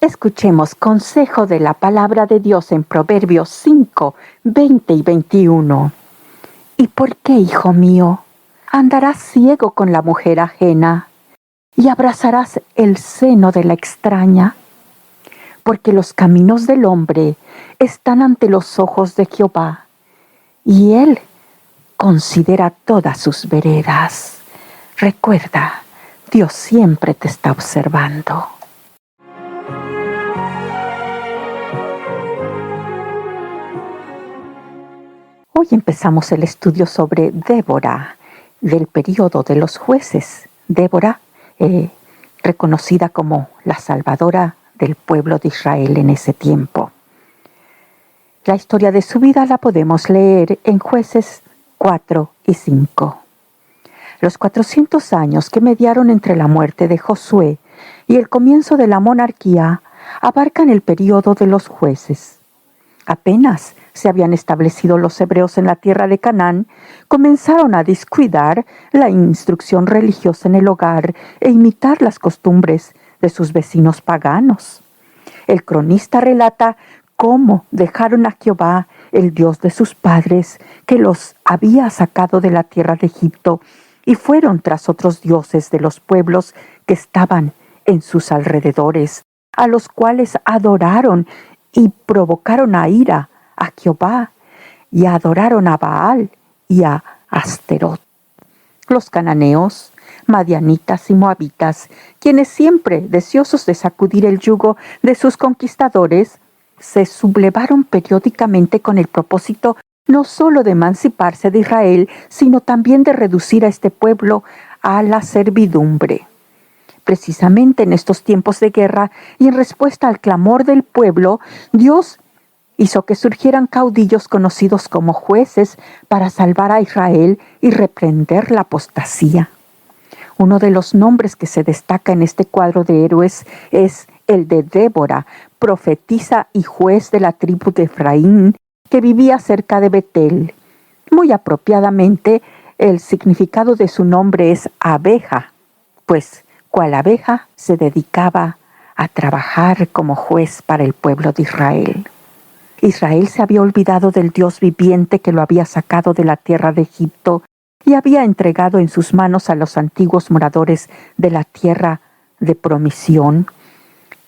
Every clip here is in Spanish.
Escuchemos consejo de la palabra de Dios en Proverbios 5, 20 y 21. ¿Y por qué, hijo mío, andarás ciego con la mujer ajena y abrazarás el seno de la extraña? Porque los caminos del hombre están ante los ojos de Jehová, y Él considera todas sus veredas. Recuerda, Dios siempre te está observando. Hoy empezamos el estudio sobre Débora, del período de los jueces. Débora, reconocida como la salvadora del pueblo de Israel en ese tiempo. La historia de su vida la podemos leer en Jueces 4 y 5. Los 400 años que mediaron entre la muerte de Josué y el comienzo de la monarquía abarcan el período de los jueces. Apenas se habían establecido los hebreos en la tierra de Canaán, comenzaron a descuidar la instrucción religiosa en el hogar e imitar las costumbres de sus vecinos paganos. El cronista relata cómo dejaron a Jehová, el Dios de sus padres, que los había sacado de la tierra de Egipto, y fueron tras otros dioses de los pueblos que estaban en sus alrededores, a los cuales adoraron y provocaron a ira a Jehová, y adoraron a Baal y a Asterot. Los cananeos, madianitas y moabitas, quienes siempre deseosos de sacudir el yugo de sus conquistadores, se sublevaron periódicamente con el propósito no solo de emanciparse de Israel, sino también de reducir a este pueblo a la servidumbre. Precisamente en estos tiempos de guerra y en respuesta al clamor del pueblo, Dios hizo que surgieran caudillos conocidos como jueces para salvar a Israel y reprender la apostasía. Uno de los nombres que se destaca en este cuadro de héroes es el de Débora, profetisa y juez de la tribu de Efraín, que vivía cerca de Betel. Muy apropiadamente, el significado de su nombre es abeja, pues cual abeja se dedicaba a trabajar como juez para el pueblo de Israel. Israel se había olvidado del Dios viviente que lo había sacado de la tierra de Egipto y había entregado en sus manos a los antiguos moradores de la tierra de promisión,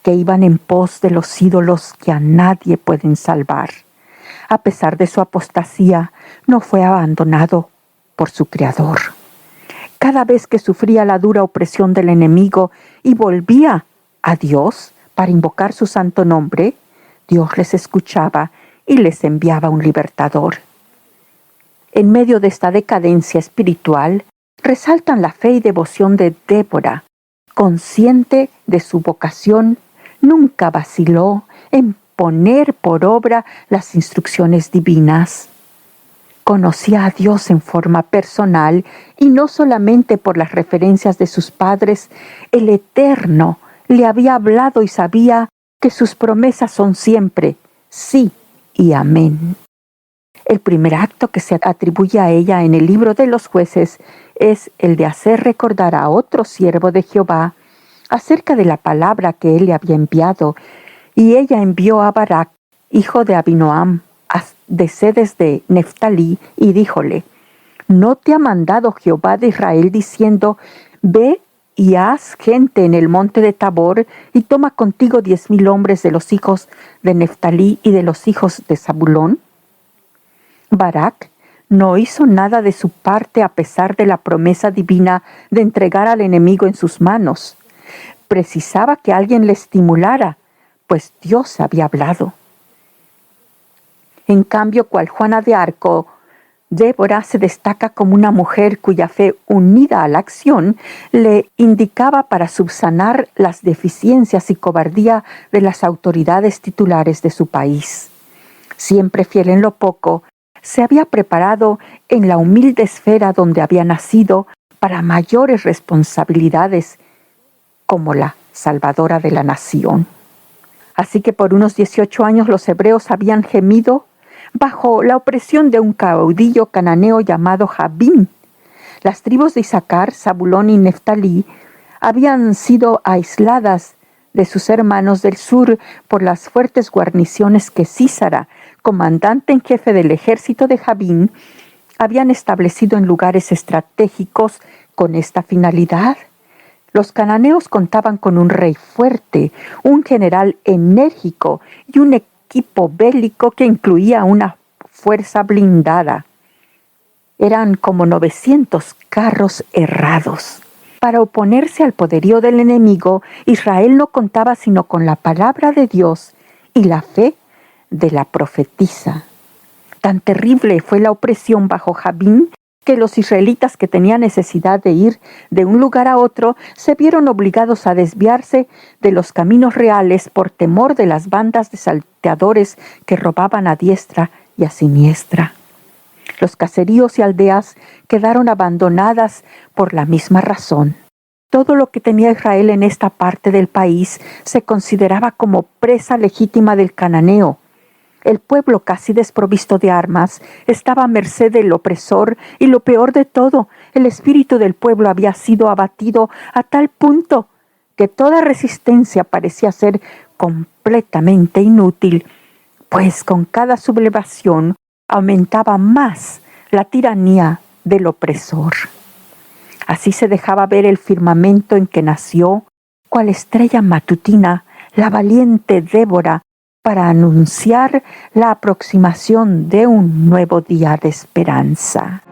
que iban en pos de los ídolos que a nadie pueden salvar. A pesar de su apostasía, no fue abandonado por su Creador. Cada vez que sufría la dura opresión del enemigo y volvía a Dios para invocar su santo nombre, Dios les escuchaba y les enviaba un libertador. En medio de esta decadencia espiritual, resaltan la fe y devoción de Débora. Consciente de su vocación, nunca vaciló en poner por obra las instrucciones divinas. Conocía a Dios en forma personal y no solamente por las referencias de sus padres. El Eterno le había hablado y sabía que sus promesas son siempre sí y amén. El primer acto que se atribuye a ella en el libro de los jueces es el de hacer recordar a otro siervo de Jehová acerca de la palabra que él le había enviado, y ella envió a Barak, hijo de Abinoam, de sedes de Neftalí, y díjole: ¿No te ha mandado Jehová de Israel diciendo: ve y haz gente en el monte de Tabor, y toma contigo 10,000 hombres de los hijos de Neftalí y de los hijos de Zabulón? Barak no hizo nada de su parte a pesar de la promesa divina de entregar al enemigo en sus manos. Precisaba que alguien le estimulara, pues Dios había hablado. En cambio, cual Juana de Arco, Débora se destaca como una mujer cuya fe, unida a la acción, le indicaba para subsanar las deficiencias y cobardía de las autoridades titulares de su país. Siempre fiel en lo poco, se había preparado en la humilde esfera donde había nacido para mayores responsabilidades como la salvadora de la nación. Así que por unos 18 años los hebreos habían gemido bajo la opresión de un caudillo cananeo llamado Jabín. Las tribus de Isaacar, Zabulón y Neftalí habían sido aisladas de sus hermanos del sur por las fuertes guarniciones que Sísara, comandante en jefe del ejército de Jabín, habían establecido en lugares estratégicos con esta finalidad. Los cananeos contaban con un rey fuerte, un general enérgico y un equipo bélico que incluía una fuerza blindada. Eran como 900 carros herrados. Para oponerse al poderío del enemigo, Israel no contaba sino con la palabra de Dios y la fe de la profetisa. Tan terrible fue la opresión bajo Jabín que los israelitas que tenían necesidad de ir de un lugar a otro se vieron obligados a desviarse de los caminos reales por temor de las bandas de salteadores que robaban a diestra y a siniestra. Los caseríos y aldeas quedaron abandonadas por la misma razón. Todo lo que tenía Israel en esta parte del país se consideraba como presa legítima del cananeo. El pueblo, casi desprovisto de armas, estaba a merced del opresor y lo peor de todo, el espíritu del pueblo había sido abatido a tal punto que toda resistencia parecía ser completamente inútil, pues con cada sublevación aumentaba más la tiranía del opresor. Así se dejaba ver el firmamento en que nació, cual estrella matutina, la valiente Débora, para anunciar la aproximación de un nuevo día de esperanza.